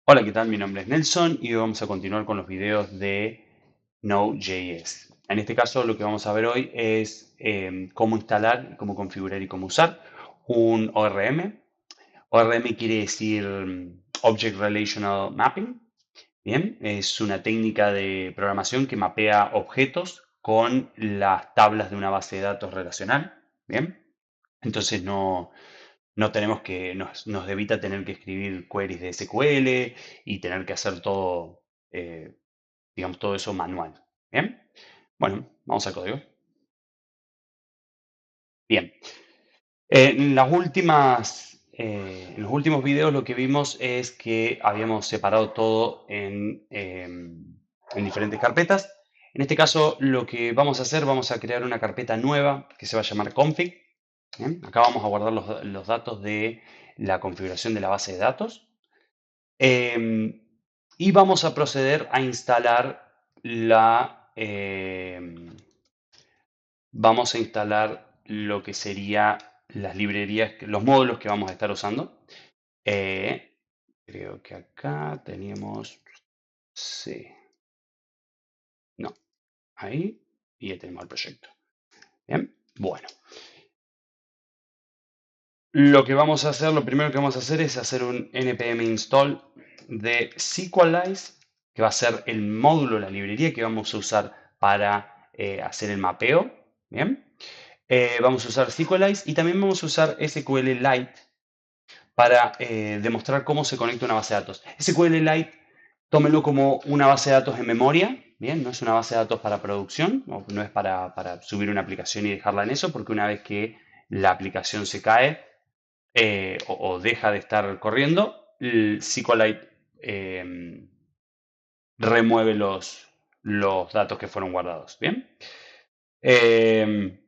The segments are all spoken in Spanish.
Hola, ¿qué tal? Mi nombre es Nelson y hoy vamos a continuar con los videos de Node.js. En este caso, lo que vamos a ver hoy es cómo instalar, cómo configurar y cómo usar un ORM. ORM quiere decir Object Relational Mapping. Bien, es una técnica de programación que mapea objetos con las tablas de una base de datos relacional. Bien, entonces no tenemos que, nos evita tener que escribir queries de SQL y tener que hacer todo, digamos, todo eso manual. Bien, bueno, vamos al código. Bien, en los últimos videos lo que vimos es que habíamos separado todo en diferentes carpetas. En este caso, lo que vamos a hacer, vamos a crear una carpeta nueva que se va a llamar config. Bien, acá vamos a guardar los datos de la configuración de la base de datos. Em, y vamos a proceder a instalar vamos a instalar lo que sería las librerías, los módulos que vamos a estar usando. Eh, Creo que acá teníamos, sí, no, ahí, y ya tenemos el proyecto. Bien, bueno, lo primero que vamos a hacer es hacer un npm install de Sequelize, que va a ser el módulo, la librería que vamos a usar para hacer el mapeo. Bien, vamos a usar Sequelize y también vamos a usar SQLite para demostrar cómo se conecta una base de datos. SQLite, tómelo como una base de datos en memoria. Bien, no es una base de datos para producción, no es para subir una aplicación y dejarla en eso, porque una vez que la aplicación se cae, o deja de estar corriendo, el SQLite remueve los datos que fueron guardados. Bien. Eh,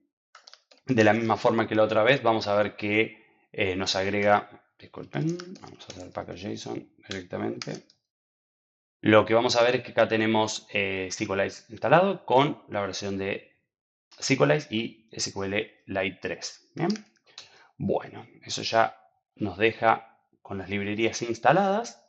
de la misma forma que la otra vez, vamos a ver que nos agrega, disculpen, vamos a hacer package.json directamente. Lo que vamos a ver es que acá tenemos SQLite instalado con la versión de SQLite y SQLite 3. Bien. Bueno, eso ya nos deja con las librerías instaladas.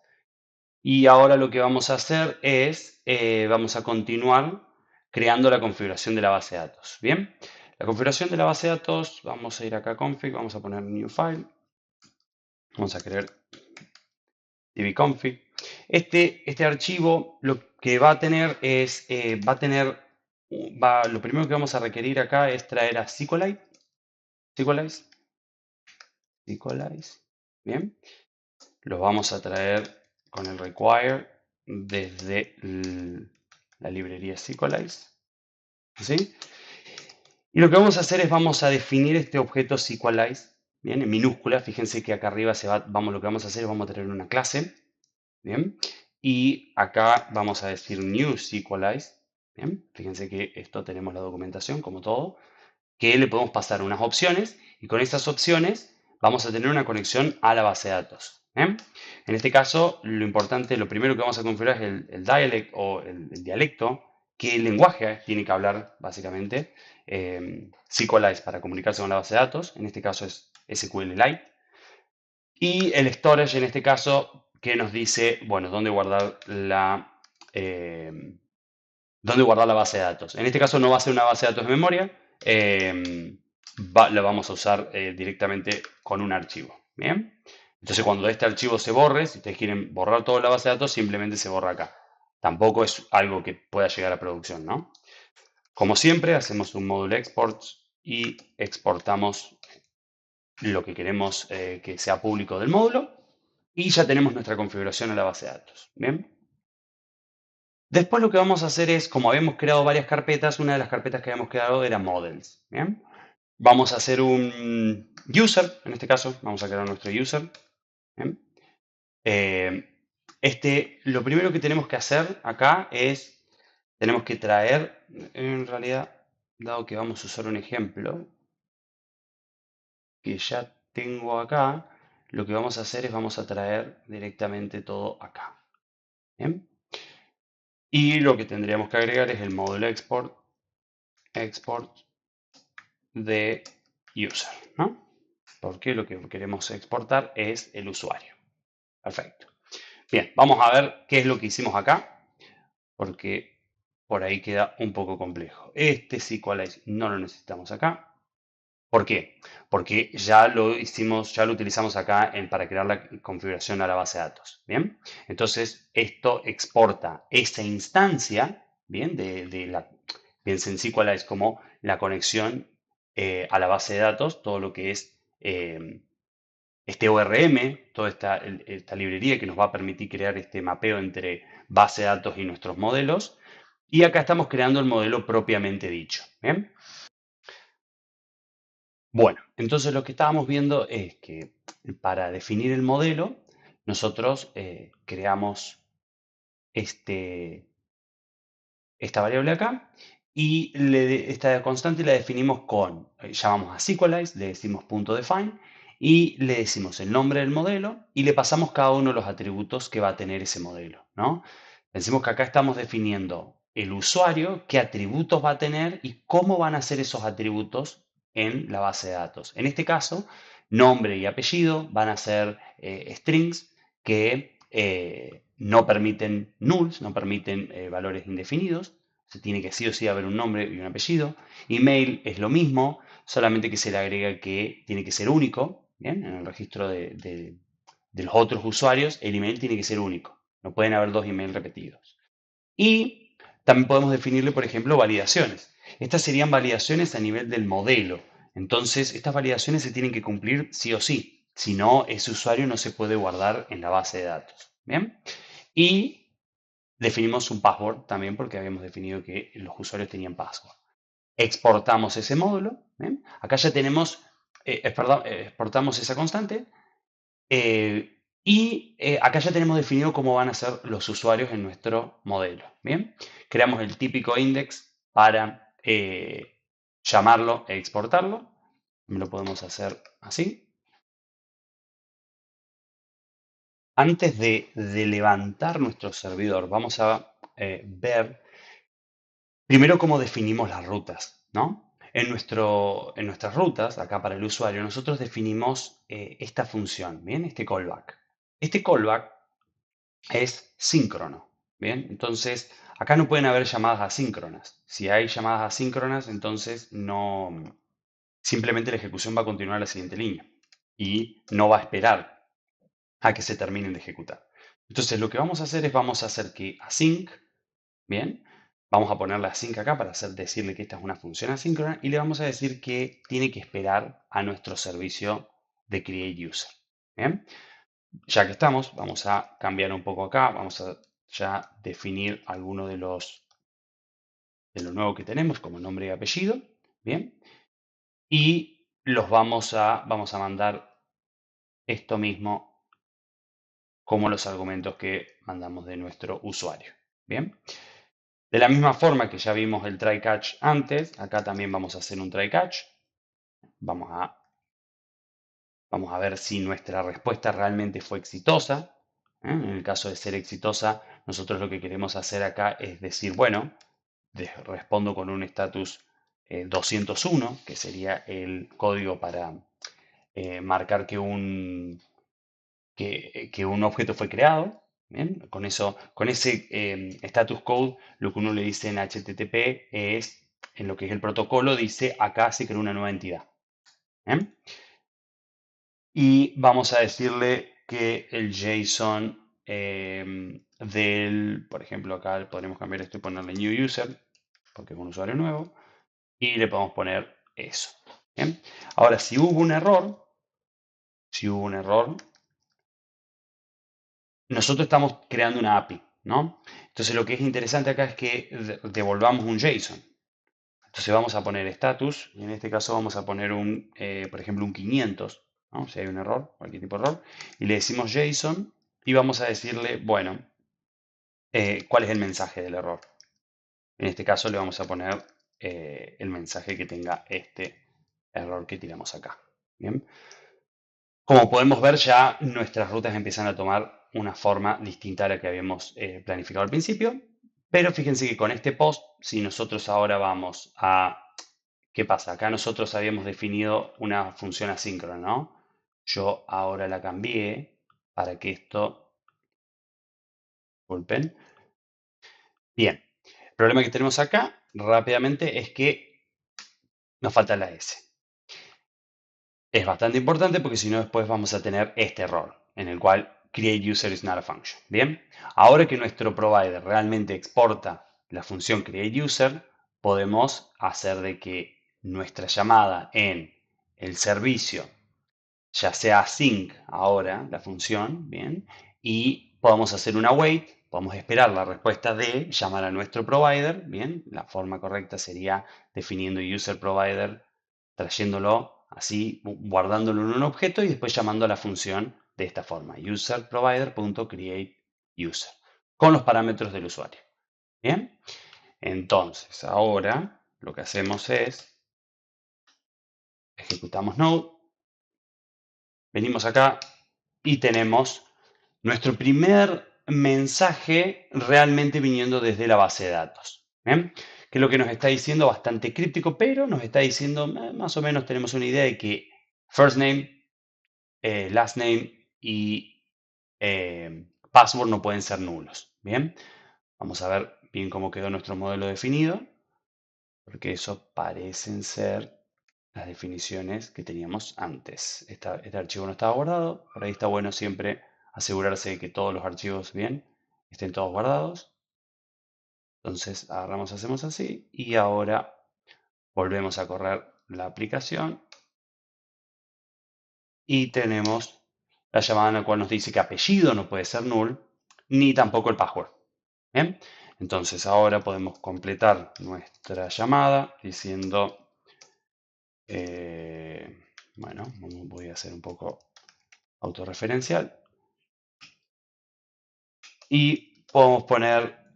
Y ahora lo que vamos a hacer es, vamos a continuar creando la configuración de la base de datos. Bien, la configuración de la base de datos, vamos a ir acá a config, vamos a poner new file, vamos a crear dbconfig. Este archivo lo que va a tener es, lo primero que vamos a requerir acá es traer a SQLite, bien, los vamos a traer con el require desde la librería SQLite, ¿sí? Y lo que vamos a hacer es vamos a definir este objeto SQLite, bien, en minúscula. Fíjense que acá arriba lo que vamos a hacer es vamos a tener una clase, bien, y acá vamos a decir new SQLite, bien. Fíjense que esto tenemos la documentación como todo, que le podemos pasar unas opciones y con estas opciones vamos a tener una conexión a la base de datos. ¿Bien? En este caso, lo primero que vamos a configurar es el dialect o el dialecto, qué lenguaje tiene que hablar básicamente SQLite para comunicarse con la base de datos. En este caso es SQLite. Y el storage en este caso que nos dice, bueno, eh, dónde guardar la base de datos. En este caso no va a ser una base de datos de memoria, la vamos a usar directamente con un archivo. Bien. Entonces cuando este archivo se borre, si ustedes quieren borrar toda la base de datos, simplemente se borra acá. Tampoco es algo que pueda llegar a producción, ¿no? Como siempre, hacemos un módulo export y exportamos lo que queremos que sea público del módulo y ya tenemos nuestra configuración en la base de datos. Bien. Después lo que vamos a hacer es, como habíamos creado varias carpetas, una de las carpetas que habíamos creado era models. ¿Bien? Vamos a hacer un user, en este caso, vamos a crear nuestro user. ¿Bien? Lo primero que tenemos que hacer acá es, tenemos que traer, en realidad, dado que vamos a usar un ejemplo que ya tengo acá, lo que vamos a hacer es vamos a traer directamente todo acá. ¿Bien? Y lo que tendríamos que agregar es el módulo export de user, ¿no? Porque lo que queremos exportar es el usuario. Perfecto. Bien, vamos a ver qué es lo que hicimos acá, porque por ahí queda un poco complejo. Este SQLite no lo necesitamos acá. ¿Por qué? Porque ya lo hicimos, ya lo utilizamos acá para crear la configuración a la base de datos. Bien, entonces esto exporta esa instancia, bien, piensa en SQLite como la conexión a la base de datos, todo lo que es este ORM, toda esta librería que nos va a permitir crear este mapeo entre base de datos y nuestros modelos. Y acá estamos creando el modelo propiamente dicho. ¿Bien? Bueno, entonces lo que estábamos viendo es que para definir el modelo, nosotros creamos este, esta variable acá y esta constante la definimos con, llamamos a Sequelize, le decimos .define y le decimos el nombre del modelo y le pasamos cada uno de los atributos que va a tener ese modelo, ¿no? Pensemos que acá estamos definiendo el usuario, qué atributos va a tener y cómo van a ser esos atributos en la base de datos. En este caso, nombre y apellido van a ser strings que no permiten nulls, no permiten valores indefinidos. Se tiene que sí o sí haber un nombre y un apellido. Email es lo mismo, solamente que se le agrega que tiene que ser único. ¿Bien? En el registro de los otros usuarios, el email tiene que ser único. No pueden haber dos emails repetidos. Y también podemos definirle, por ejemplo, validaciones. Estas serían validaciones a nivel del modelo. Entonces, estas validaciones se tienen que cumplir sí o sí. Si no, ese usuario no se puede guardar en la base de datos. ¿Bien? Y definimos un password también porque habíamos definido que los usuarios tenían password. Exportamos ese módulo. ¿Bien? Acá ya tenemos, perdón, exportamos esa constante acá ya tenemos definido cómo van a ser los usuarios en nuestro modelo. Bien, creamos el típico index para llamarlo e exportarlo. Lo podemos hacer así. Antes de levantar nuestro servidor, vamos a ver primero cómo definimos las rutas, ¿no? En nuestras rutas, acá para el usuario, nosotros definimos esta función, ¿bien? Este callback. Este callback es síncrono. Bien, entonces acá no pueden haber llamadas asíncronas. Si hay llamadas asíncronas, entonces no, simplemente la ejecución va a continuar la siguiente línea y no va a esperar a que se terminen de ejecutar. Entonces lo que vamos a hacer es vamos a hacer que async, bien, vamos a ponerle async acá para decirle que esta es una función asíncrona y le vamos a decir que tiene que esperar a nuestro servicio de create user. Bien, ya que estamos, vamos a cambiar un poco acá, vamos a ya definir alguno de lo nuevo que tenemos como nombre y apellido, ¿bien? Y vamos a mandar esto mismo como los argumentos que mandamos de nuestro usuario, ¿bien? De la misma forma que ya vimos el try catch antes, acá también vamos a hacer un try catch. Vamos a, vamos a ver si nuestra respuesta realmente fue exitosa. En el caso de ser exitosa, nosotros lo que queremos hacer acá es decir, bueno, respondo con un status 201, que sería el código para marcar que un objeto fue creado. ¿Bien? Con eso, con ese status code, lo que uno le dice en HTTP es, en lo que es el protocolo, dice acá se creó una nueva entidad. ¿Bien? Y vamos a decirle que el JSON por ejemplo, acá podremos cambiar esto y ponerle new user, porque es un usuario nuevo, y le podemos poner eso. ¿Bien? Ahora, si hubo un error, nosotros estamos creando una API, ¿no? Entonces lo que es interesante acá es que devolvamos un JSON. Entonces vamos a poner status, y en este caso vamos a poner por ejemplo, un 500, ¿no? Si hay un error, cualquier tipo de error, y le decimos JSON y vamos a decirle, bueno, cuál es el mensaje del error. En este caso le vamos a poner el mensaje que tenga este error que tiramos acá. Bien. Como podemos ver, ya nuestras rutas empiezan a tomar una forma distinta a la que habíamos planificado al principio. Pero fíjense que con este post, si nosotros ahora vamos a... ¿Qué pasa? Acá nosotros habíamos definido una función asíncrona, ¿no? Yo ahora la cambié para que esto Disculpen. Bien, el problema que tenemos acá rápidamente es que nos falta la S. Es bastante importante porque si no después vamos a tener este error en el cual create user is not a function. Bien, ahora que nuestro provider realmente exporta la función create user, podemos hacer de que nuestra llamada en el servicio ya sea async ahora la función, bien, y podamos hacer una wait, podemos esperar la respuesta de llamar a nuestro provider, bien, la forma correcta sería definiendo user provider, trayéndolo así, guardándolo en un objeto y después llamando a la función de esta forma, user provider.create user, con los parámetros del usuario. Bien, entonces ahora lo que hacemos es ejecutamos node, venimos acá y tenemos nuestro primer mensaje realmente viniendo desde la base de datos. ¿Bien? Que es lo que nos está diciendo bastante críptico, pero nos está diciendo, más o menos tenemos una idea de que first name, last name y password no pueden ser nulos. Bien, vamos a ver bien cómo quedó nuestro modelo definido, porque eso parecen ser las definiciones que teníamos antes. Este archivo no estaba guardado, por ahí está bueno siempre asegurarse de que todos los archivos bien estén todos guardados. Entonces agarramos, hacemos así y ahora volvemos a correr la aplicación y tenemos la llamada en la cual nos dice que apellido no puede ser null ni tampoco el password. Bien, entonces ahora podemos completar nuestra llamada diciendo, bueno, voy a hacer un poco autorreferencial y podemos poner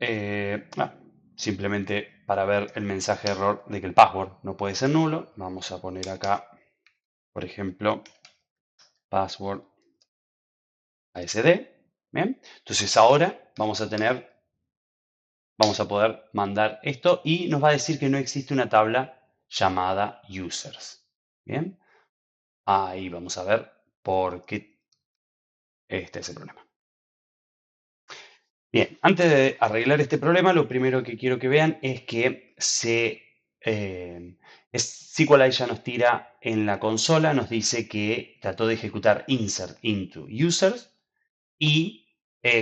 simplemente para ver el mensaje de error de que el password no puede ser nulo. Vamos a poner acá, por ejemplo, password ASD. Bien, entonces ahora vamos a poder mandar esto y nos va a decir que no existe una tabla llamada users. Bien, ahí vamos a ver por qué este es el problema. Bien, antes de arreglar este problema, lo primero que quiero que vean es que SQLite ya nos tira en la consola, nos dice que trató de ejecutar insert into users y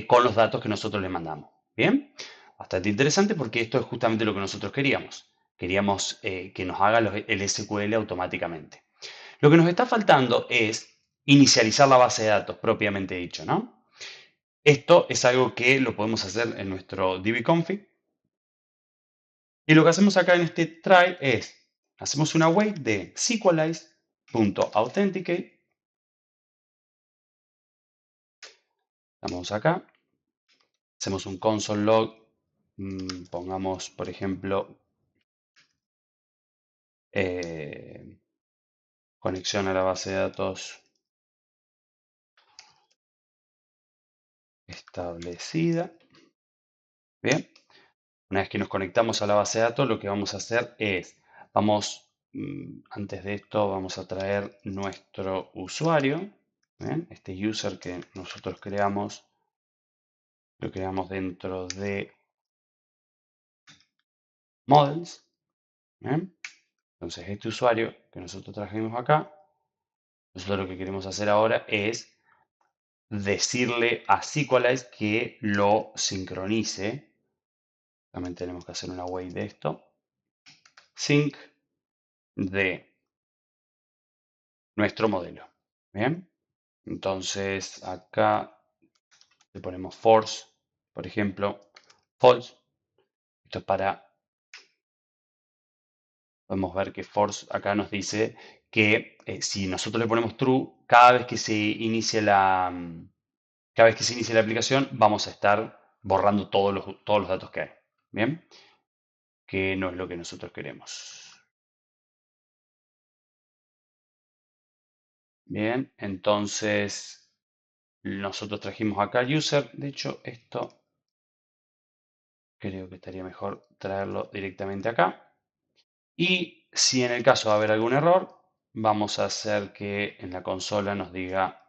con los datos que nosotros le mandamos. Bien, bastante interesante porque esto es justamente lo que nosotros queríamos. Queríamos que nos haga el SQL automáticamente. Lo que nos está faltando es inicializar la base de datos propiamente dicho, ¿no? Esto es algo que lo podemos hacer en nuestro dbconfig. Y lo que hacemos acá en este try es, hacemos una wait de SQLize.authenticate. Vamos acá, hacemos un console log, pongamos, por ejemplo, conexión a la base de datos establecida. Bien, una vez que nos conectamos a la base de datos, lo que vamos a hacer es, antes de esto, vamos a traer nuestro usuario. ¿Bien? Este user que nosotros creamos, lo creamos dentro de models. ¿Bien? Entonces, este usuario que nosotros trajimos acá, nosotros lo que queremos hacer ahora es decirle a SQLize que lo sincronice. También tenemos que hacer una wait de esto. Sync de nuestro modelo. Bien, entonces acá le ponemos force, por ejemplo, false. Esto es podemos ver que force acá nos dice que si nosotros le ponemos true, cada vez que se inicie cada vez que se inicie la aplicación, vamos a estar borrando todos los datos que hay. Bien, que no es lo que nosotros queremos. Bien, entonces nosotros trajimos acá user. De hecho, esto creo que estaría mejor traerlo directamente acá. Y si en el caso va a haber algún error, vamos a hacer que en la consola nos diga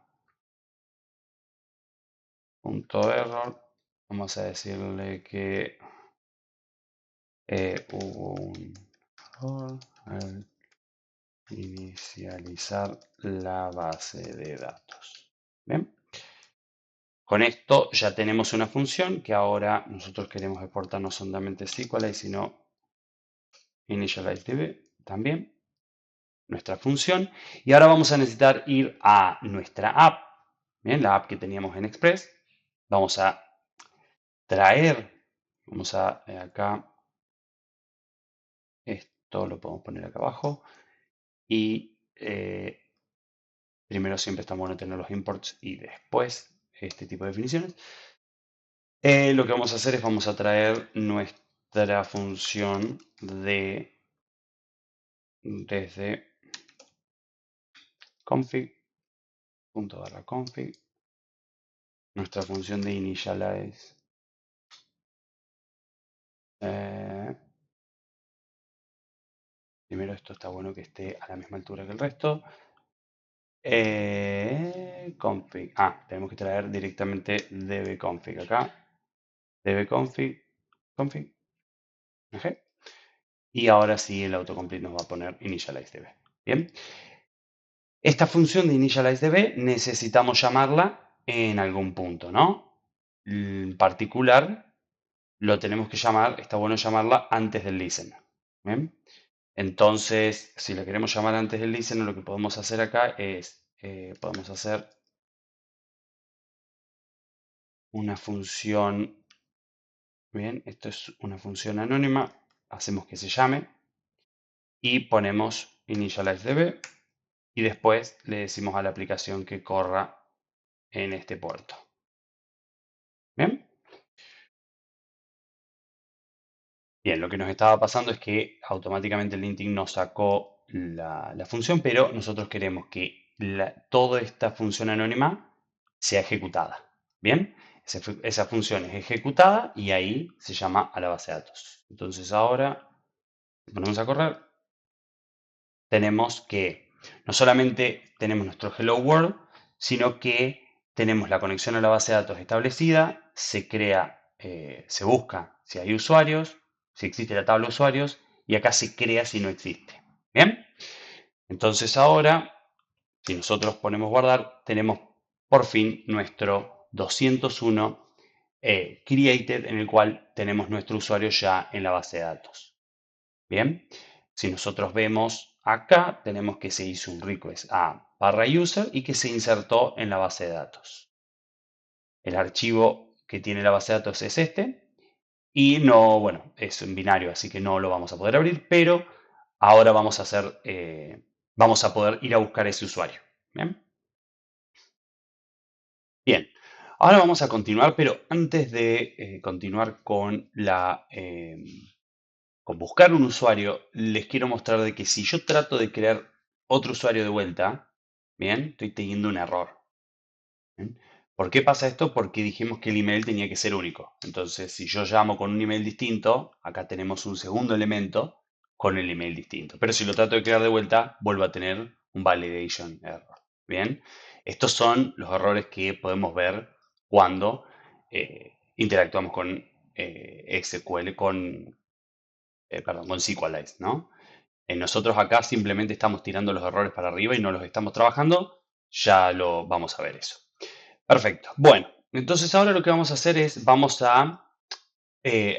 .error Vamos a decirle que hubo un error al inicializar la base de datos. Bien, con esto ya tenemos una función que ahora nosotros queremos exportar no solamente SQLite, sino initializeDB también, nuestra función. Y ahora vamos a necesitar ir a nuestra app, bien, la app que teníamos en Express. Vamos a traer, vamos a acá, esto lo podemos poner acá abajo. Y primero siempre está bueno tener los imports y después este tipo de definiciones. Lo que vamos a hacer es vamos a traer nuestra función desde config.config, nuestra función de initialize. Primero esto está bueno que esté a la misma altura que el resto. Config. Tenemos que traer directamente dbconfig acá. dbconfig, config. ¿Ok? Y ahora sí el autocomplete nos va a poner initializeDB. Bien. Esta función de initializeDB necesitamos llamarla en algún punto, ¿no? En particular, lo tenemos que llamar, está bueno llamarla antes del listen. ¿Bien? Entonces, si la queremos llamar antes del listen, lo que podemos hacer acá es, podemos hacer una función, bien, esto es una función anónima, hacemos que se llame y ponemos initializeDB y después le decimos a la aplicación que corra en este puerto. Bien, bien, lo que nos estaba pasando es que automáticamente el linting nos sacó la función, pero nosotros queremos que toda esta función anónima sea ejecutada. Bien, esa función es ejecutada y ahí se llama a la base de datos. Entonces ahora, si ponemos a correr, tenemos que no solamente tenemos nuestro Hello World, sino que tenemos la conexión a la base de datos establecida, se crea, se busca si hay usuarios, si existe la tabla de usuarios, y acá se crea si no existe. ¿Bien? Entonces ahora, si nosotros ponemos guardar, tenemos por fin nuestro 201 created, en el cual tenemos nuestro usuario ya en la base de datos. Bien, si nosotros vemos acá, tenemos que se hizo un request a barra user y que se insertó en la base de datos. El archivo que tiene la base de datos es este y no, bueno, es un binario, así que no lo vamos a poder abrir, pero ahora vamos a hacer, vamos a poder ir a buscar ese usuario. Bien, bien. Ahora vamos a continuar, pero antes de continuar con con buscar un usuario, les quiero mostrar de que si yo trato de crear otro usuario de vuelta, bien, estoy teniendo un error. ¿Bien? ¿Por qué pasa esto? Porque dijimos que el email tenía que ser único. Entonces, si yo llamo con un email distinto, acá tenemos un segundo elemento con el email distinto. Pero si lo trato de crear de vuelta, vuelvo a tener un validation error. Bien, estos son los errores que podemos ver cuando interactuamos con SQL, perdón, con SQLite, ¿no? Nosotros acá simplemente estamos tirando los errores para arriba y no los estamos trabajando. Ya lo vamos a ver eso. Perfecto. Bueno, entonces ahora lo que vamos a hacer es, vamos a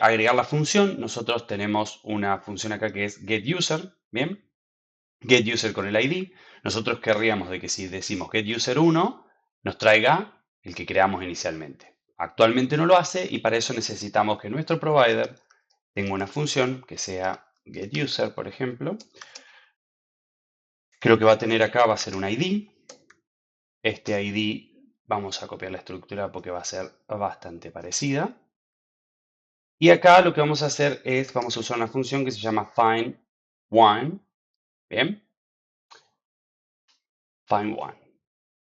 agregar la función. Nosotros tenemos una función acá que es getUser, ¿bien? GetUser con el ID. Nosotros querríamos de que si decimos getUser1, nos traiga el que creamos inicialmente. Actualmente no lo hace y para eso necesitamos que nuestro provider tenga una función que sea getUser, por ejemplo. Que lo que va a tener acá va a ser un ID. Este ID vamos a copiar la estructura porque va a ser bastante parecida. Y acá lo que vamos a hacer es, vamos a usar una función que se llama find1, ¿bien? Find1,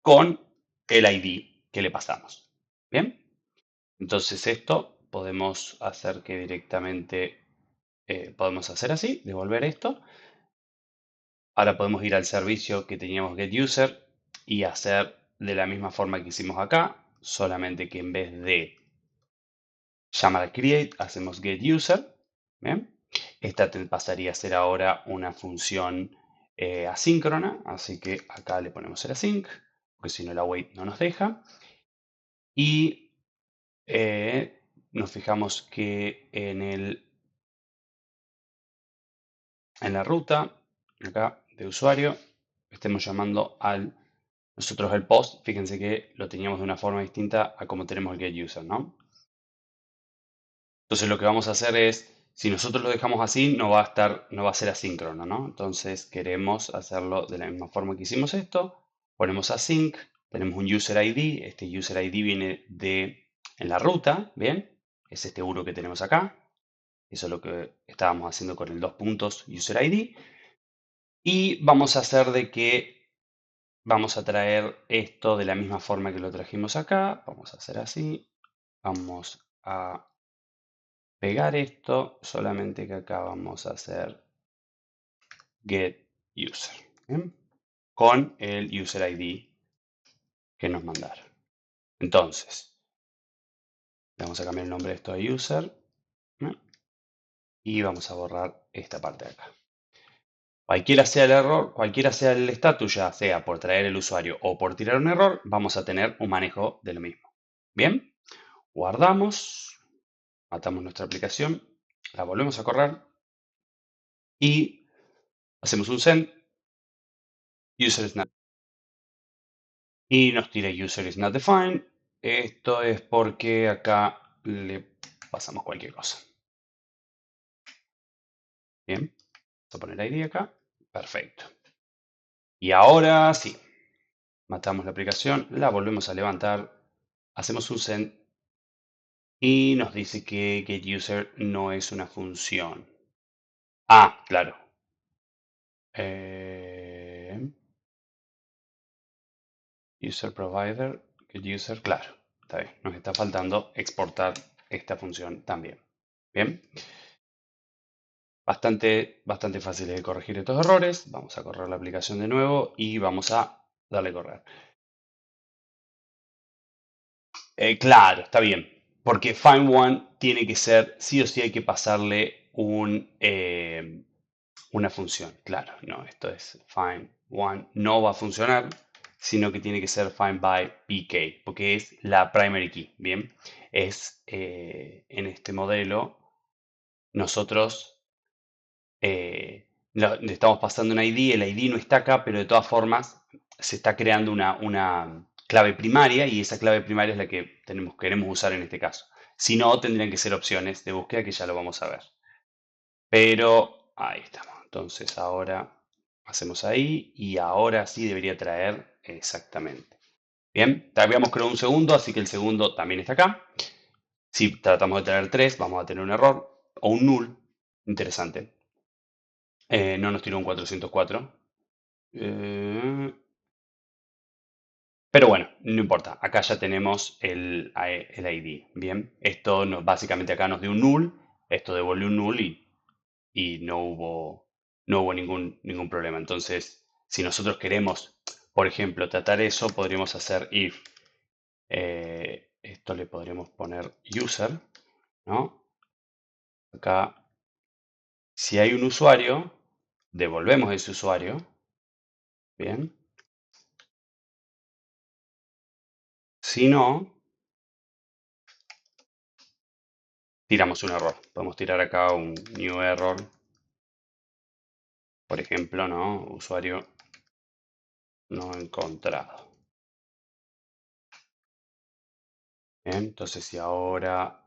con el ID que le pasamos, ¿bien? Entonces esto podemos hacer que directamente, podemos hacer así, devolver esto. Ahora podemos ir al servicio que teníamos getUser y hacer de la misma forma que hicimos acá, solamente que en vez de llama a create, hacemos getUser, ¿bien? Esta pasaría a ser ahora una función asíncrona, así que acá le ponemos el async, porque si no la wait no nos deja. Y nos fijamos que en la ruta, acá de usuario, estemos llamando nosotros el post, fíjense que lo teníamos de una forma distinta a como tenemos el getUser, ¿no? Entonces lo que vamos a hacer es, si nosotros lo dejamos así, no va a ser asíncrono, ¿no? Entonces queremos hacerlo de la misma forma que hicimos esto. Ponemos async, tenemos un user ID, este user ID viene en la ruta, ¿bien? Es este URL que tenemos acá. Eso es lo que estábamos haciendo con el dos puntos user ID. Y vamos a hacer de que vamos a traer esto de la misma forma que lo trajimos acá. Vamos a hacer así. Vamos a pegar esto, solamente que acá vamos a hacer get user, ¿bien? Con el user ID que nos mandaron. Entonces, le vamos a cambiar el nombre de esto a user, ¿no? Y vamos a borrar esta parte de acá. Cualquiera sea el error, cualquiera sea el estatus, ya sea por traer el usuario o por tirar un error, vamos a tener un manejo de lo mismo. Bien, guardamos, matamos nuestra aplicación, la volvemos a correr y hacemos un send, user is not, y nos tira user is not defined. Esto es porque acá le pasamos cualquier cosa. Bien, vamos a poner ID acá, perfecto. Y ahora sí, matamos la aplicación, la volvemos a levantar, hacemos un send y nos dice que getUser no es una función. Ah, claro. Eh, user provider, getUser, claro. Está bien. Nos está faltando exportar esta función también. Bien. Bastante fácil de corregir estos errores. Vamos a correr la aplicación de nuevo y vamos a darle a correr. Claro, está bien. Porque find one tiene que ser, sí o sí hay que pasarle una función. Claro, no, esto es find one. No va a funcionar, sino que tiene que ser find by PK, porque es la primary key. Bien, en este modelo, nosotros le estamos pasando un ID, el ID no está acá, pero de todas formas se está creando una clave primaria y esa clave primaria es la que queremos usar en este caso. Si no, tendrían que ser opciones de búsqueda que ya lo vamos a ver. Pero ahí estamos. Entonces ahora hacemos ahí y ahora sí debería traer exactamente. Bien, habíamos creado un segundo, así que el segundo también está acá. Si tratamos de traer tres, vamos a tener un error o un null. Interesante. No nos tiró un 404. Eh, pero bueno, no importa. Acá ya tenemos el ID. Bien, esto básicamente acá nos dio un null. Esto devuelve un null y no hubo ningún problema. Entonces, si nosotros queremos, por ejemplo, tratar eso, podríamos hacer if. Esto le podríamos poner user, ¿no? Acá, si hay un usuario, devolvemos ese usuario. Bien. Si no, tiramos un error. Podemos tirar acá un new error. Por ejemplo, ¿no? Usuario no encontrado. Bien, entonces si ahora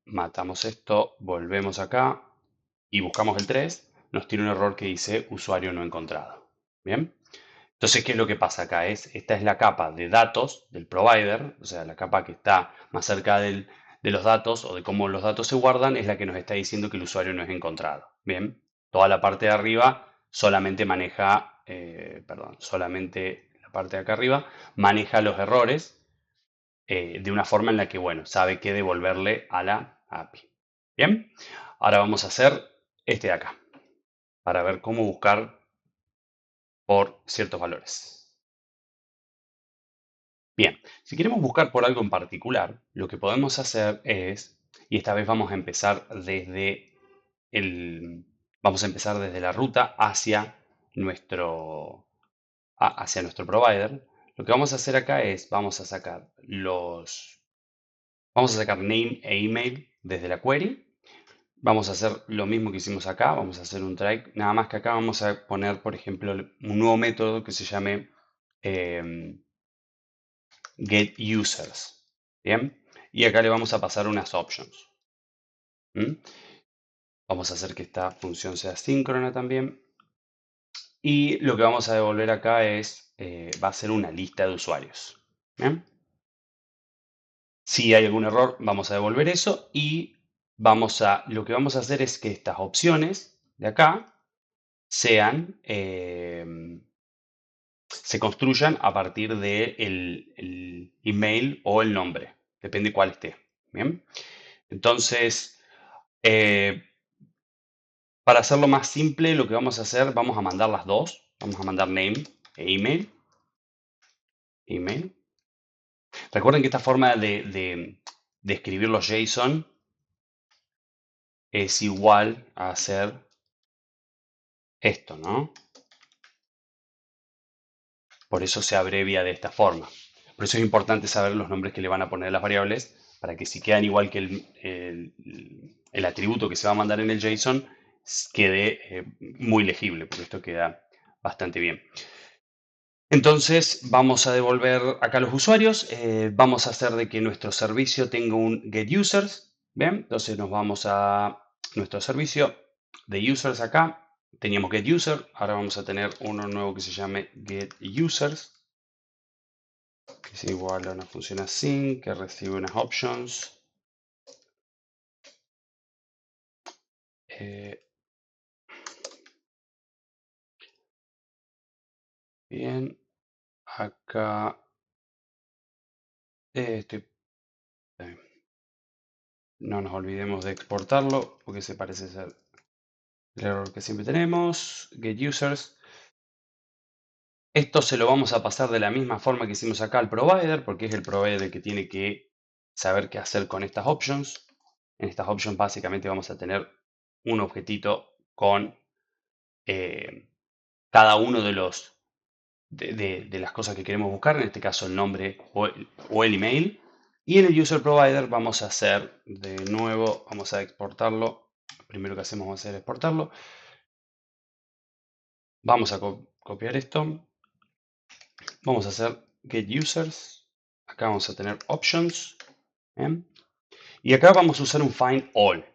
matamos esto, volvemos acá y buscamos el 3, nos tira un error que dice usuario no encontrado. Bien. Entonces, ¿qué es lo que pasa acá? Esta es la capa de datos del provider, o sea, la capa que está más cerca de los datos o de cómo los datos se guardan, es la que nos está diciendo que el usuario no es encontrado. Bien, toda la parte de arriba solamente maneja, perdón, solamente la parte de acá arriba maneja los errores de una forma en la que, bueno, sabe qué devolverle a la API. Bien, ahora vamos a hacer este de acá para ver cómo buscar por ciertos valores. Bien, si queremos buscar por algo en particular, lo que podemos hacer es, y esta vez vamos a empezar desde el, vamos a empezar desde la ruta hacia hacia nuestro provider. Lo que vamos a hacer acá es, vamos a sacar name e email desde la query. Vamos a hacer lo mismo que hicimos acá, vamos a hacer un try, nada más que acá vamos a poner, por ejemplo, un nuevo método que se llame em, getUsers. Bien, y acá le vamos a pasar unas options. ¿Mm? Vamos a hacer que esta función sea síncrona también. Y lo que vamos a devolver acá va a ser una lista de usuarios. ¿Bien? Si hay algún error, vamos a devolver eso y lo que vamos a hacer es que estas opciones de acá se construyan a partir del email o el nombre, depende cuál esté. Bien, entonces, eh, para hacerlo más simple, lo que vamos a hacer, vamos a mandar las dos. Vamos a mandar name e email. Email. Recuerden que esta forma de escribir los JSON es igual a hacer esto, ¿no? Por eso se abrevia de esta forma. Por eso es importante saber los nombres que le van a poner a las variables para que si quedan igual que el atributo que se va a mandar en el JSON, quede muy legible, porque esto queda bastante bien. Entonces vamos a devolver acá los usuarios, vamos a hacer de que nuestro servicio tenga un getUsers, ¿bien? Entonces nos vamos a nuestro servicio de users acá, teníamos getUser, ahora vamos a tener uno nuevo que se llame getUsers, que es igual a una función async, que recibe unas options. Eh, bien, acá este, eh, no nos olvidemos de exportarlo, porque se parece ser el error que siempre tenemos. GetUsers. Esto se lo vamos a pasar de la misma forma que hicimos acá al provider, porque es el provider que tiene que saber qué hacer con estas options. En estas options básicamente vamos a tener un objetito con eh, cada uno de las cosas que queremos buscar, en este caso el nombre o el email. Y en el user provider vamos a hacer de nuevo, vamos a exportarlo. Lo primero que hacemos va a ser exportarlo. Vamos a copiar esto. Vamos a hacer get users. Acá vamos a tener options. ¿Bien? Y acá vamos a usar un find all.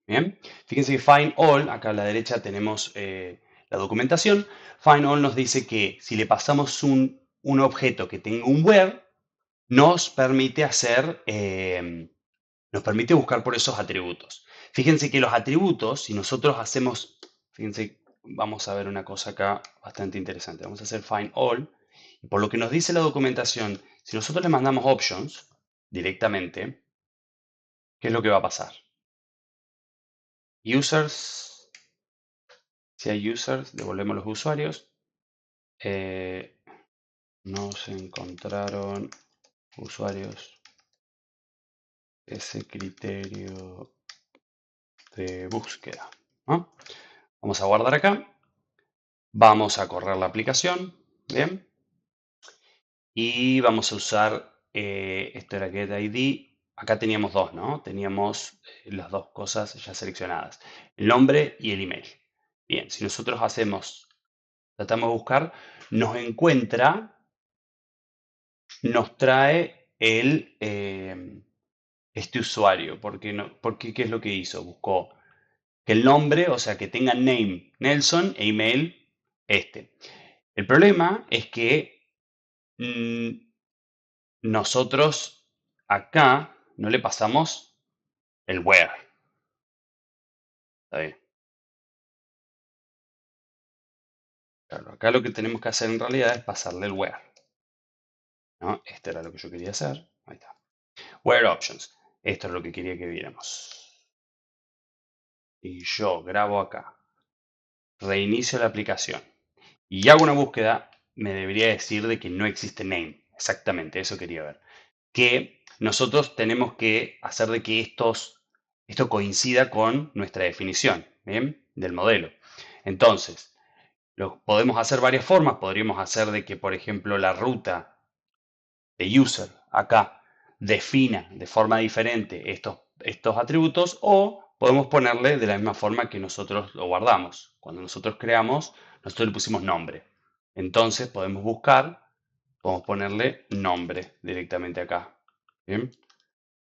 ¿Bien? Fíjense que find all, acá a la derecha tenemos la documentación. Find all nos dice que si le pasamos un objeto que tenga un where, nos permite nos permite buscar por esos atributos. Fíjense que los atributos, si nosotros hacemos, fíjense, vamos a ver una cosa acá bastante interesante. Vamos a hacer find all. Y por lo que nos dice la documentación, si nosotros le mandamos options directamente, ¿qué es lo que va a pasar? Users, si hay users, devolvemos los usuarios. No se encontraron usuarios. Ese criterio de búsqueda, ¿no? Vamos a guardar acá. Vamos a correr la aplicación. Bien. Y vamos a usar, esto era getID. Acá teníamos dos, ¿no? Teníamos las dos cosas ya seleccionadas. El nombre y el email. Bien, si nosotros tratamos de buscar, nos trae este usuario. Porque, ¿qué es lo que hizo? Buscó que el nombre, o sea, que tenga name Nelson e email este. El problema es que nosotros acá no le pasamos el where. ¿Está bien? Claro, acá lo que tenemos que hacer en realidad es pasarle el where, ¿no? Esto era lo que yo quería hacer. Ahí está. Where options. Esto es lo que quería que viéramos. Y yo grabo acá. Reinicio la aplicación. Y hago una búsqueda, me debería decir de que no existe name. Exactamente, eso quería ver. Que nosotros tenemos que hacer de que esto coincida con nuestra definición, ¿bien? Del modelo. Entonces, lo podemos hacer varias formas. Podríamos hacer de que, por ejemplo, la ruta de user acá defina de forma diferente estos atributos o podemos ponerle de la misma forma que nosotros lo guardamos. Cuando nosotros creamos, nosotros le pusimos nombre. Entonces podemos ponerle nombre directamente acá. Bien,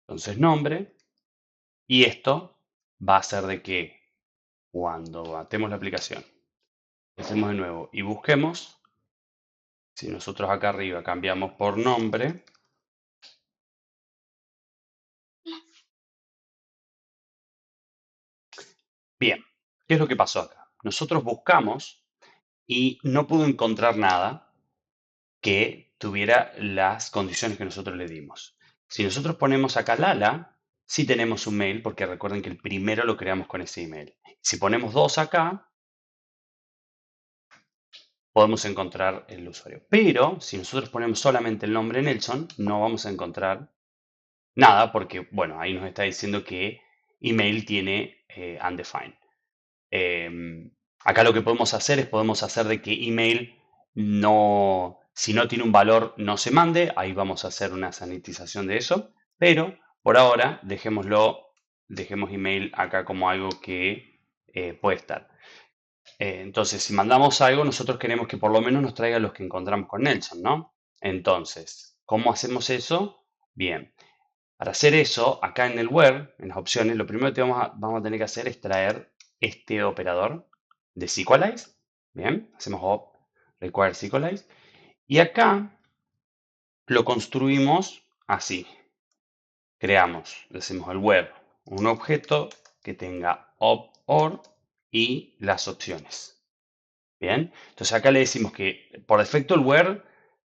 entonces nombre y esto va a hacer de que cuando batemos la aplicación, hacemos de nuevo y busquemos, si nosotros acá arriba cambiamos por nombre, bien, ¿qué es lo que pasó acá? Nosotros buscamos y no pudo encontrar nada que tuviera las condiciones que nosotros le dimos. Si nosotros ponemos acá Lala, sí tenemos un mail, porque recuerden que el primero lo creamos con ese email. Si ponemos dos acá, podemos encontrar el usuario. Pero si nosotros ponemos solamente el nombre Nelson, no vamos a encontrar nada, porque, bueno, ahí nos está diciendo que email tiene undefined. Eh, Acá lo que podemos hacer es podemos hacer de que email no, si no tiene un valor, no se mande. Ahí vamos a hacer una sanitización de eso. Pero por ahora dejemos email acá como algo que puede estar. Entonces, si mandamos algo, nosotros queremos que por lo menos nos traiga los que encontramos con Nelson, ¿no? Entonces, ¿cómo hacemos eso? Bien, para hacer eso, acá en el where, en las opciones, lo primero que vamos a tener que hacer es traer este operador de Sequelize. Bien, hacemos op require Sequelize. Y acá lo construimos así. Creamos, le hacemos el where, un objeto que tenga op, or y las opciones. Bien, entonces acá le decimos que por defecto el where,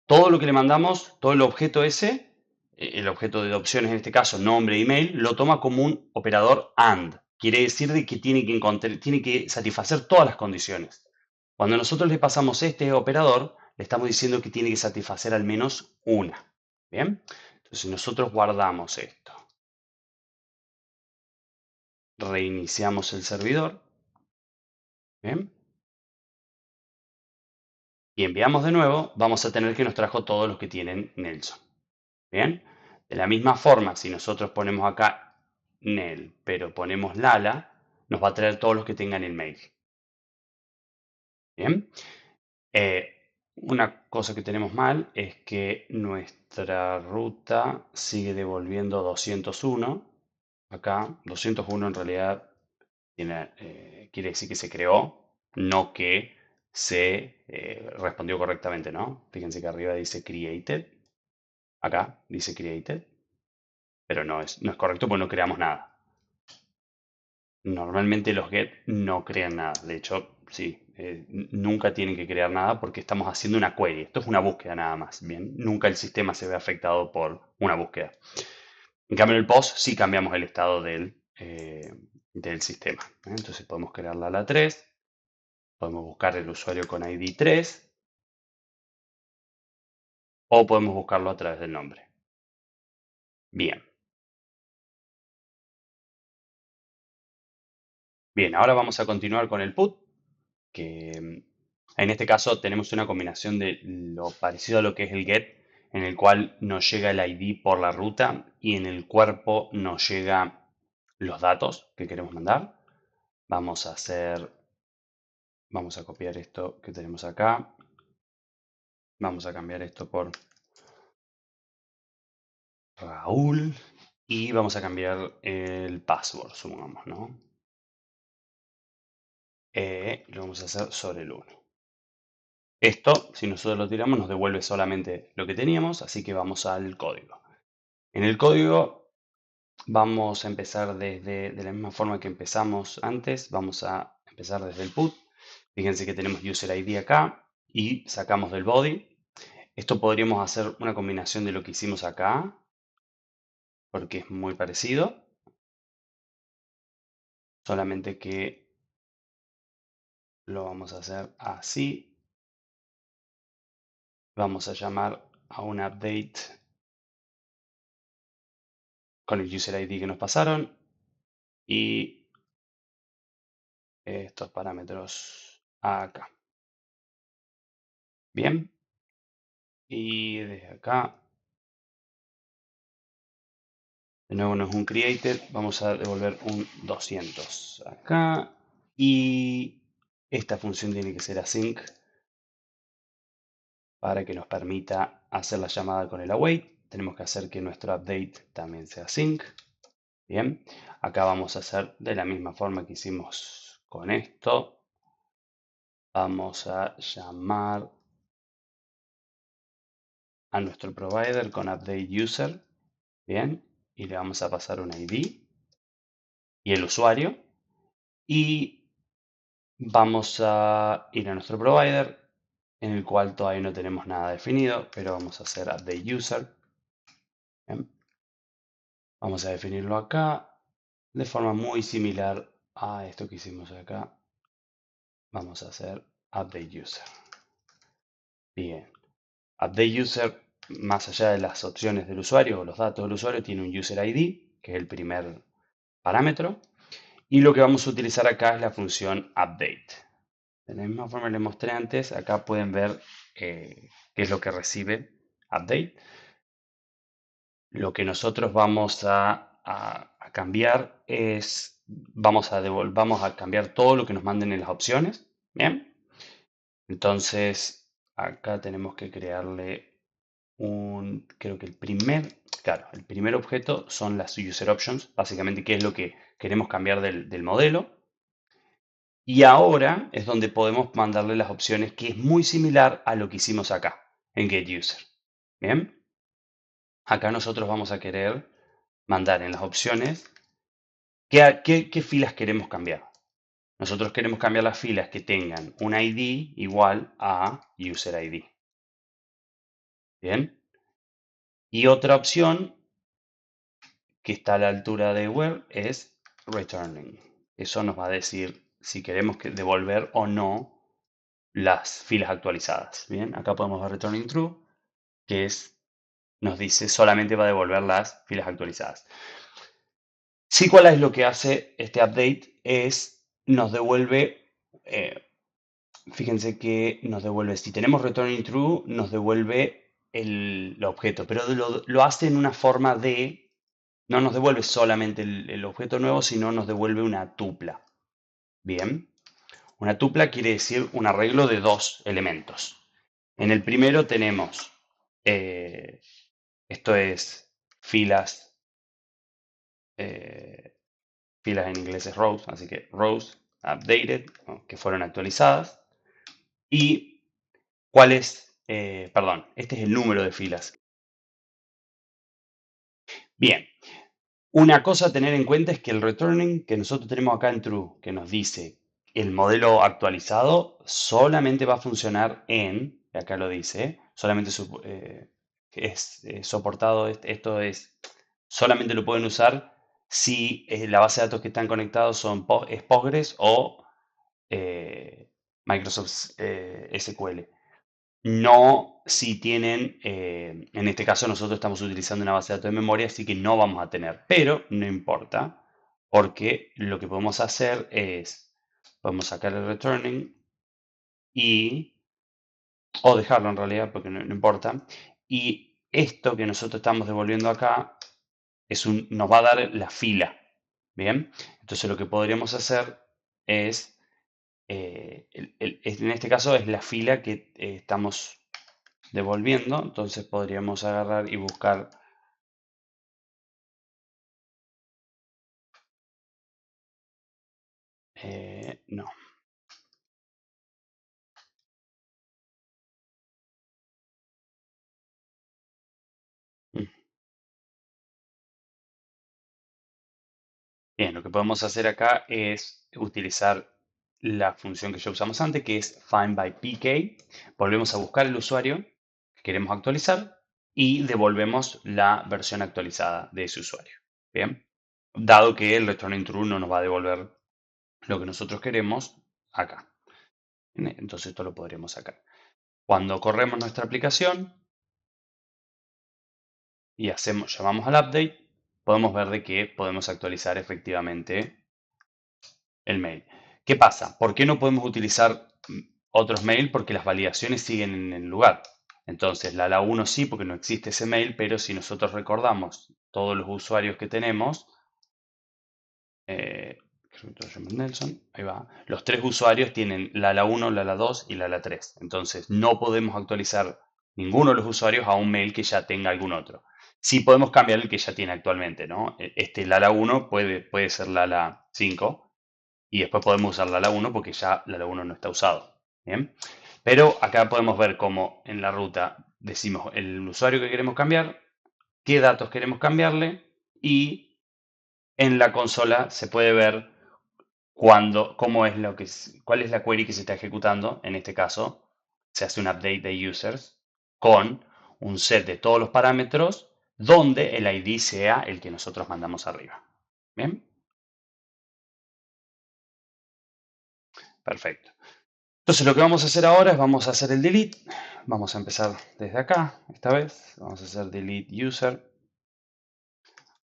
todo lo que le mandamos, todo el objeto ese, el objeto de opciones en este caso, nombre, email, lo toma como un operador AND. Quiere decir de que tiene que satisfacer todas las condiciones. Cuando nosotros le pasamos este operador, le estamos diciendo que tiene que satisfacer al menos una. Bien, entonces nosotros guardamos esto. Reiniciamos el servidor. Bien. Y enviamos de nuevo, vamos a tener que nos trajo todos los que tienen Nelson. Bien, de la misma forma, si nosotros ponemos acá Nel, pero ponemos Lala, nos va a traer todos los que tengan el mail. Bien, una cosa que tenemos mal es que nuestra ruta sigue devolviendo 201. Acá, 201 en realidad quiere decir que se creó, no que se respondió correctamente, ¿no? Fíjense que arriba dice created, acá dice created, pero no es correcto porque no creamos nada. Normalmente los get no crean nada. De hecho, sí, nunca tienen que crear nada porque estamos haciendo una query. Esto es una búsqueda nada más. Bien, nunca el sistema se ve afectado por una búsqueda. En cambio, en el post sí cambiamos el estado del sistema. Entonces podemos crear la 3, podemos buscar el usuario con ID 3 o podemos buscarlo a través del nombre. Bien. Bien, ahora vamos a continuar con el put, que en este caso tenemos una combinación de lo parecido a lo que es el get, en el cual nos llega el ID por la ruta y en el cuerpo nos llega los datos que queremos mandar. Vamos a copiar esto que tenemos acá. Vamos a cambiar esto por Raúl y vamos a cambiar el password, supongamos, ¿no? Lo vamos a hacer sobre el 1. Esto, si nosotros lo tiramos, nos devuelve solamente lo que teníamos, así que vamos al código. En el código vamos a empezar de la misma forma que empezamos antes, vamos a empezar desde el put. Fíjense que tenemos user ID acá y sacamos del body. Esto podríamos hacer una combinación de lo que hicimos acá, porque es muy parecido, solamente que lo vamos a hacer así. Vamos a llamar a un update con el user ID que nos pasaron y estos parámetros acá. Bien, y desde acá, de nuevo no es un created, vamos a devolver un 200 acá y esta función tiene que ser async para que nos permita hacer la llamada con el await. Tenemos que hacer que nuestro update también sea sync. Bien, acá vamos a hacer de la misma forma que hicimos con esto. Vamos a llamar a nuestro provider con update user. Bien, y le vamos a pasar un ID y el usuario. Y vamos a ir a nuestro provider, en el cual todavía no tenemos nada definido, pero vamos a hacer update user. Bien. Vamos a definirlo acá de forma muy similar a esto que hicimos acá. Vamos a hacer update user. Bien. Update user, más allá de las opciones del usuario o los datos del usuario, tiene un user ID, que es el primer parámetro. Y lo que vamos a utilizar acá es la función update. De la misma forma que les mostré antes, acá pueden ver qué es lo que recibe update. Lo que nosotros vamos a cambiar es, vamos a cambiar todo lo que nos manden en las opciones. Bien, entonces acá tenemos que crearle creo que el primer objeto son las user options, básicamente qué es lo que queremos cambiar del modelo. Y ahora es donde podemos mandarle las opciones, que es muy similar a lo que hicimos acá en getUser. Bien, acá nosotros vamos a querer mandar en las opciones qué filas queremos cambiar. Nosotros queremos cambiar las filas que tengan un ID igual a user ID. Bien, y otra opción que está a la altura de where es returning. Eso nos va a decir si queremos devolver o no las filas actualizadas. Bien, acá podemos ver returning true, que nos dice solamente va a devolver las filas actualizadas. Sí, ¿cuál es lo que hace este update? Nos devuelve, fíjense que nos devuelve, si tenemos returning true, nos devuelve el objeto, pero lo hace en una forma no nos devuelve solamente el objeto nuevo, sino nos devuelve una tupla. Bien, una tupla quiere decir un arreglo de dos elementos. En el primero tenemos, esto es filas, eh, filas en inglés es rows, así que rows updated, ¿no?, que fueron actualizadas. Y cuál es, perdón, este es el número de filas. Bien, una cosa a tener en cuenta es que el returning que nosotros tenemos acá en true, que nos dice el modelo actualizado, solamente va a funcionar acá lo dice, solamente es soportado, esto es, solamente lo pueden usar si la base de datos que están conectados es Postgres o Microsoft SQL. No si tienen, en este caso nosotros estamos utilizando una base de datos de memoria, así que no vamos a tener, pero no importa, porque lo que podemos hacer es, podemos sacar el returning o dejarlo en realidad, porque no importa, y esto que nosotros estamos devolviendo acá nos va a dar la fila, ¿bien? Entonces lo que podríamos hacer es, en este caso es la fila que estamos devolviendo, entonces podríamos agarrar y buscar no. Mm. Bien, lo que podemos hacer acá es utilizar la función que ya usamos antes, que es find by pk. Volvemos a buscar el usuario que queremos actualizar y devolvemos la versión actualizada de ese usuario. Bien, dado que el returning true no nos va a devolver lo que nosotros queremos acá. Entonces esto lo podríamos sacar. Cuando corremos nuestra aplicación, y llamamos al update, podemos ver de que podemos actualizar efectivamente el mail. ¿Qué pasa? ¿Por qué no podemos utilizar otros mail? Porque las validaciones siguen en el lugar. Entonces, la 1 sí, porque no existe ese mail, pero si nosotros recordamos todos los usuarios que tenemos, Nelson, ahí va. Los tres usuarios tienen la 1, la 2 y la 3. Entonces, no podemos actualizar ninguno de los usuarios a un mail que ya tenga algún otro. Sí podemos cambiar el que ya tiene actualmente, ¿no? Este la 1 puede ser la 5 y después podemos usar la 1 porque ya la 1 no está usado. ¿Bien? Pero acá podemos ver cómo en la ruta decimos el usuario que queremos cambiar, qué datos queremos cambiarle y en la consola se puede ver cuál es la query que se está ejecutando. En este caso, se hace un update de users con un set de todos los parámetros donde el ID sea el que nosotros mandamos arriba. ¿Bien? Perfecto. Entonces lo que vamos a hacer ahora es vamos a hacer el delete. Vamos a empezar desde acá, esta vez. Vamos a hacer delete user,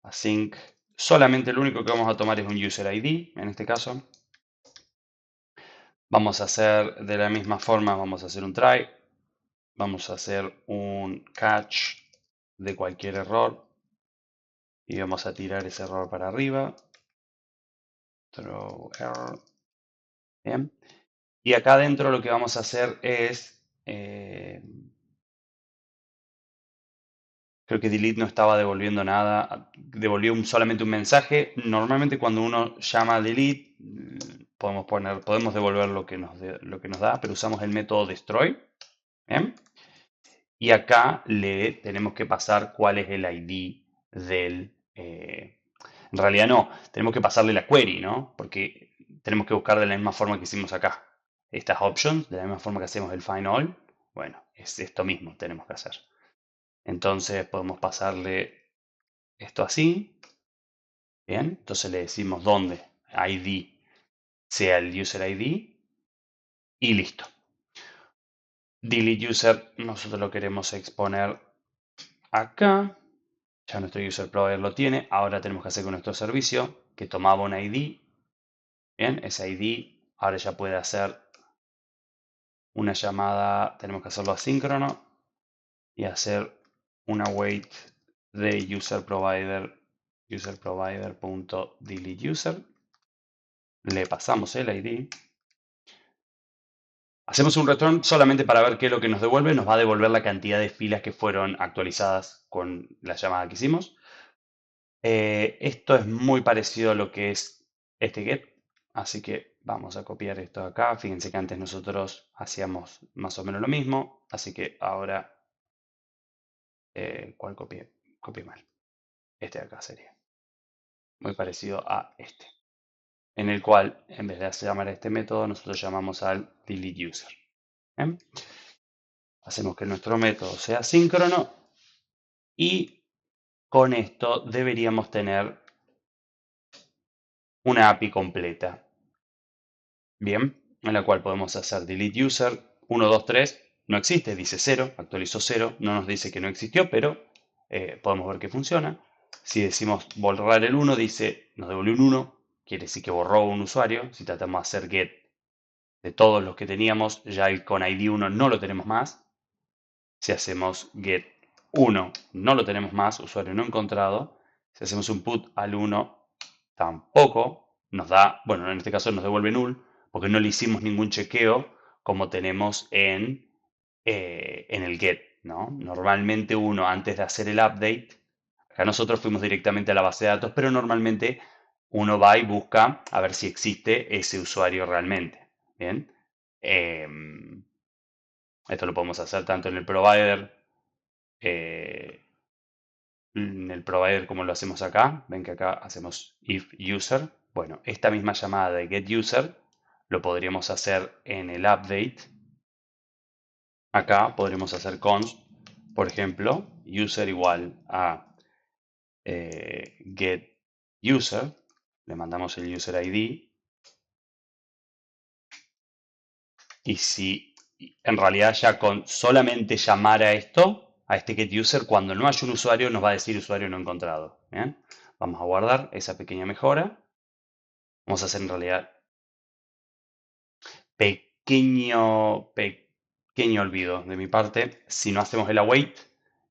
async. Solamente lo único que vamos a tomar es un user ID, en este caso. Vamos a hacer de la misma forma, vamos a hacer un try. Vamos a hacer un catch de cualquier error. Y vamos a tirar ese error para arriba. Throw error. Bien. Y acá adentro lo que vamos a hacer es... creo que delete no estaba devolviendo nada, devolvió solamente un mensaje. Normalmente cuando uno llama a delete, podemos devolver lo que nos da, pero usamos el método destroy. ¿Bien? Y acá le tenemos que pasar cuál es el ID del... en realidad no, tenemos que pasarle la query, ¿no? Porque tenemos que buscar de la misma forma que hicimos acá. Estas options, de la misma forma que hacemos el find all, bueno, es esto mismo tenemos que hacer. Entonces podemos pasarle esto así. Bien, entonces le decimos dónde ID sea el user ID y listo. Delete user, nosotros lo queremos exponer acá. Ya nuestro user provider lo tiene. Ahora tenemos que hacer con nuestro servicio que tomaba un ID. Bien, ese ID ahora ya puede hacer una llamada. Tenemos que hacerlo asíncrono y hacer una wait de userprovider.deleteUser. Le pasamos el ID. Hacemos un return solamente para ver qué es lo que nos devuelve. Nos va a devolver la cantidad de filas que fueron actualizadas con la llamada que hicimos. Esto es muy parecido a lo que es este get. Así que vamos a copiar esto acá. Fíjense que antes nosotros hacíamos más o menos lo mismo. Así que ahora, ¿cuál copié? Copié mal. Este de acá sería. Muy parecido a este. En el cual, en vez de llamar a este método, nosotros llamamos al delete user. ¿Bien? Hacemos que nuestro método sea síncrono y con esto deberíamos tener una API completa. Bien, en la cual podemos hacer delete user 1, 2, 3. No existe, dice 0, actualizó 0, no nos dice que no existió, pero podemos ver que funciona. Si decimos borrar el 1, dice, nos devolvió un 1, quiere decir que borró un usuario. Si tratamos de hacer get de todos los que teníamos, ya el con ID 1 no lo tenemos más. Si hacemos get 1, no lo tenemos más, usuario no encontrado. Si hacemos un put al 1, tampoco nos da, bueno, en este caso nos devuelve null, porque no le hicimos ningún chequeo como tenemos en el get, ¿no? Normalmente uno, antes de hacer el update, acá nosotros fuimos directamente a la base de datos, pero normalmente uno va y busca a ver si existe ese usuario realmente. Bien. Esto lo podemos hacer tanto eh, en el provider como lo hacemos acá. Ven que acá hacemos if user. Bueno, esta misma llamada de get user lo podríamos hacer en el update. Acá podríamos hacer const, por ejemplo, user igual a get user. Le mandamos el user ID. Y si en realidad ya con solamente llamar a esto, a este getUser, cuando no haya un usuario, nos va a decir usuario no encontrado. ¿Bien? Vamos a guardar esa pequeña mejora. Vamos a hacer en realidad pequeño olvido de mi parte. Si no hacemos el await,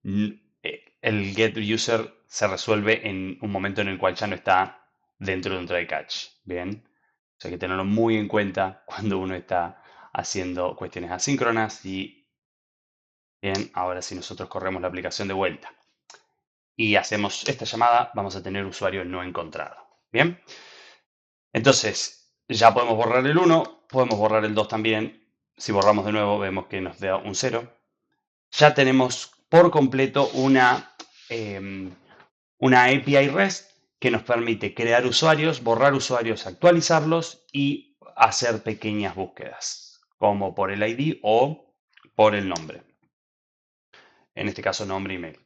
el getUser se resuelve en un momento en el cual ya no está dentro de un try catch. Bien. O sea, hay que tenerlo muy en cuenta cuando uno está haciendo cuestiones asíncronas. Y bien, ahora si nosotros corremos la aplicación de vuelta y hacemos esta llamada, vamos a tener usuario no encontrado. Bien, entonces ya podemos borrar el 1, podemos borrar el 2 también. Si borramos de nuevo, vemos que nos da un 0. Ya tenemos por completo una API REST que nos permite crear usuarios, borrar usuarios, actualizarlos y hacer pequeñas búsquedas, como por el ID o por el nombre. En este caso, nombre y email.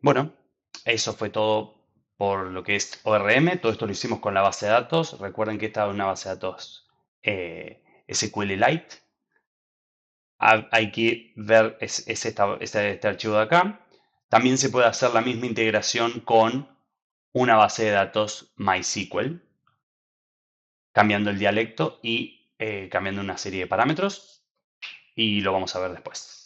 Bueno, eso fue todo por lo que es ORM. Todo esto lo hicimos con la base de datos. Recuerden que esta es una base de datos SQLite. Hay que ver este archivo de acá. También se puede hacer la misma integración con una base de datos MySQL, cambiando el dialecto y cambiando una serie de parámetros. Y lo vamos a ver después.